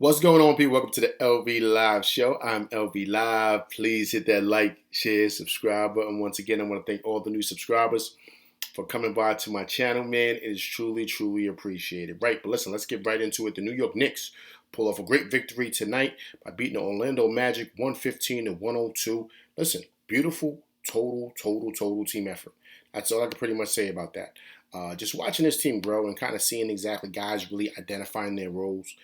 What's going on, people? Welcome to the LV Live Show. I'm LV Live. Please hit that like, share, subscribe button. Once again, I want to thank all the new subscribers for coming by to my channel, man. It is truly, truly appreciated. Right, but listen, let's get right into it. The New York Knicks pull off a great victory tonight by beating the Orlando Magic 115 to 102. Listen, beautiful, total team effort. That's all I can pretty much say about that. Just watching this team grow and kind of seeing exactly guys really identifying their roles.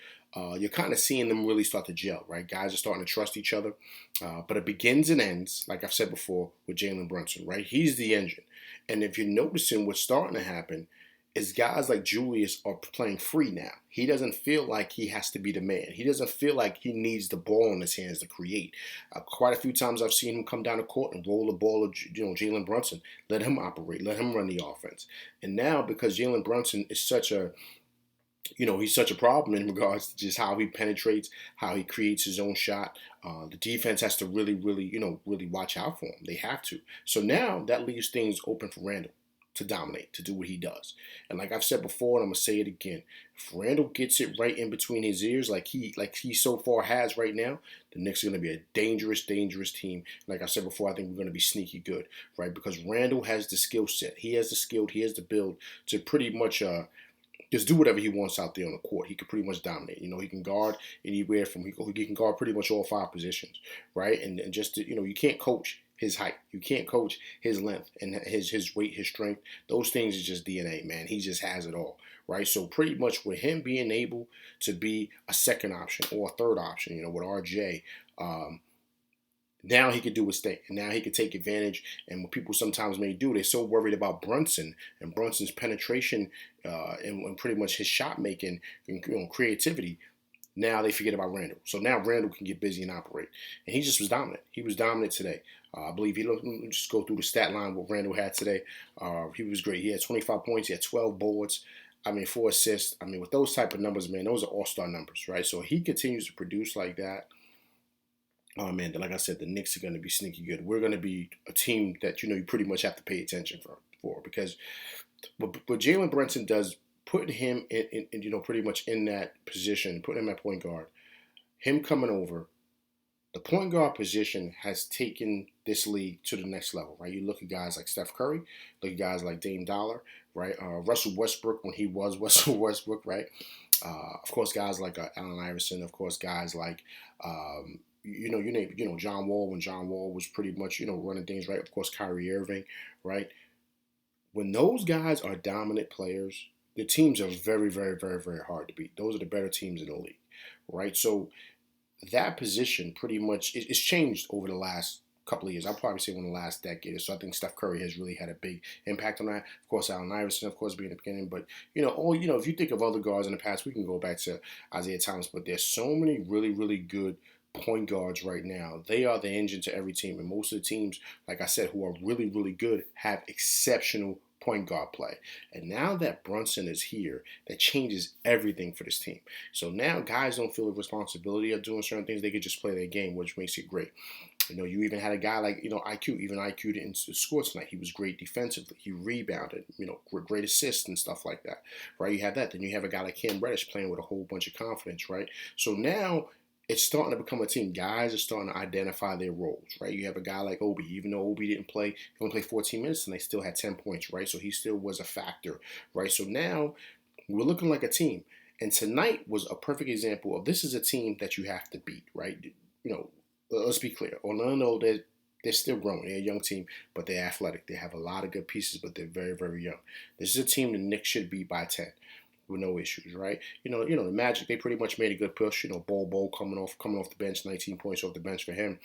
You're kind of seeing them really start to gel, right? Guys are starting to trust each other. But it begins and ends, like I've said before, with Jalen Brunson, right? He's the engine. And if you're noticing what's starting to happen is guys like Julius are playing free now. He doesn't feel like he has to be the man. He doesn't feel like he needs the ball in his hands to create. Quite a few times I've seen him come down the court and roll the ball of Jalen Brunson. Let him operate. Let him run the offense. And now because Jalen Brunson is such a he's such a problem in regards to just how he penetrates, how he creates his own shot. The defense has to really watch out for him. They have to. So now that leaves things open for Randle to dominate, to do what he does. And like I've said before, and I'm gonna say it again, if Randle gets it right in between his ears, like he so far has right now, the Knicks are gonna be a dangerous team. Like I said before, I think we're gonna be sneaky good, right? Because Randle has the skill set. He has the skill, he has the build to pretty much just do whatever he wants out there on the court. He can pretty much dominate. He can guard anywhere from he can guard pretty much all five positions, right? And just you can't coach his height. You can't coach his length and his weight, his strength. Those things is just DNA, man. He just has it all, right? So pretty much with him being able to be a second option or a third option, with RJ. Now he could do his thing, and now he could take advantage. And what people sometimes may do, they're so worried about Brunson and Brunson's penetration and pretty much his shot making and creativity. Now they forget about Randle. So now Randle can get busy and operate. And he just was dominant. He was dominant today. I believe just go through the stat line what Randle had today. He was great. He had 25 points. He had 12 boards. 4 assists. With those type of numbers, man, those are all-star numbers, right? So he continues to produce like that. Oh man, like I said, the Knicks are going to be sneaky good. We're going to be a team that you pretty much have to pay attention for because what Jalen Brunson does, put him in pretty much in that position, put him at point guard. Him coming over, the point guard position has taken this league to the next level, right? You look at guys like Steph Curry, look at guys like Dame Dollar, right? Russell Westbrook when he was Russell Westbrook, right? Of course, guys like Allen Iverson. Of course, guys like you name John Wall when John Wall was pretty much running things right. Of course, Kyrie Irving, right? When those guys are dominant players, the teams are very hard to beat. Those are the better teams in the league, right? So that position pretty much it's changed over the last couple of years. I'll probably say in the last decade or so. I think Steph Curry has really had a big impact on that. Of course, Allen Iverson, of course, being the beginning. But if you think of other guards in the past, we can go back to Isaiah Thomas. But there's so many really good point guards right now. They are the engine to every team, and most of the teams, like I said, who are really good, have exceptional point guard play. And now that Brunson is here, that changes everything for this team. So now guys don't feel the responsibility of doing certain things. They could just play their game, which makes it great. You even had a guy like, IQ. Even IQ didn't score tonight. He was great defensively. He rebounded, great assists and stuff like that, right? You have that. Then you have a guy like Cam Reddish playing with a whole bunch of confidence, right? So now it's starting to become a team. Guys are starting to identify their roles, right? You have a guy like Obi. Even though Obi didn't play, he only played 14 minutes, and they still had 10 points, right? So he still was a factor, right? So now we're looking like a team. And tonight was a perfect example of this is a team that you have to beat, right? Let's be clear. Orlando, they're still growing. They're a young team, but they're athletic. They have a lot of good pieces, but they're very young. This is a team the Knicks should beat by 10. With no issues, right? The Magic, they pretty much made a good push. Bol coming off the bench, 19 points off the bench for him.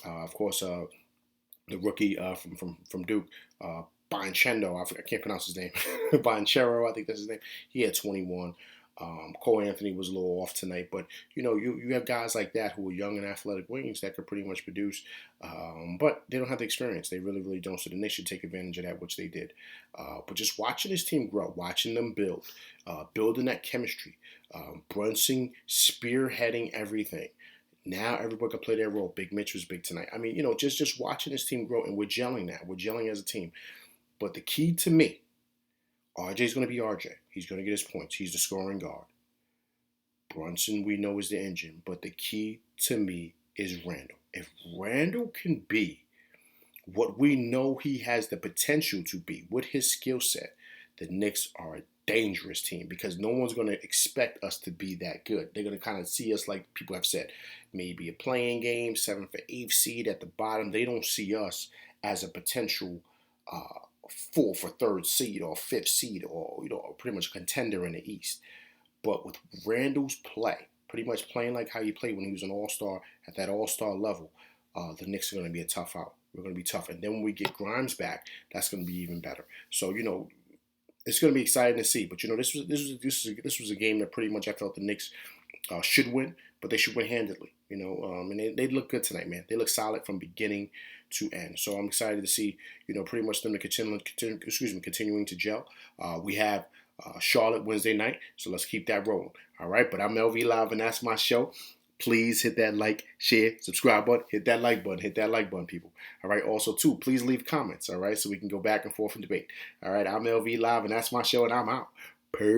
Of course, the rookie from Duke, Bianchendo, I can't pronounce his name. Bianchero, I think that's his name. He had 21. Cole Anthony was a little off tonight, but you have guys like that who are young and athletic wings that could pretty much produce, but they don't have the experience. They really don't. So then they should take advantage of that, which they did. But just watching this team grow, watching them build, building that chemistry, Brunson spearheading everything. Now everybody can play their role. Big Mitch was big tonight. Just watching this team grow, and we're gelling now. We're gelling as a team. But the key to me, RJ's going to be RJ. He's going to get his points. He's the scoring guard. Brunson, we know, is the engine, but the key to me is Randle. If Randle can be what we know he has the potential to be with his skill set, the Knicks are a dangerous team because no one's going to expect us to be that good. They're going to kind of see us, like people have said, maybe a playing game, 7th or 8th seed at the bottom. They don't see us as a potential 4th or 3rd seed or 5th seed or pretty much a contender in the East. But with Randle's play, pretty much playing like how he played when he was an all-star at that all-star level, the Knicks are going to be a tough out. We're going to be tough. And then when we get Grimes back, that's going to be even better. So, it's going to be exciting to see. But, this was a game that pretty much I felt the Knicks should win, but they should win handedly. And they look good tonight, man. They look solid from beginning to end. So I'm excited to see, pretty much them continuing to gel. We have Charlotte Wednesday night, so let's keep that rolling. All right, but I'm LV Live, and that's my show. Please hit that like, share, subscribe button. Hit that like button. Hit that like button, people. All right. Also, too, please leave comments. All right, so we can go back and forth and debate. All right, I'm LV Live, and that's my show, and I'm out. Peace.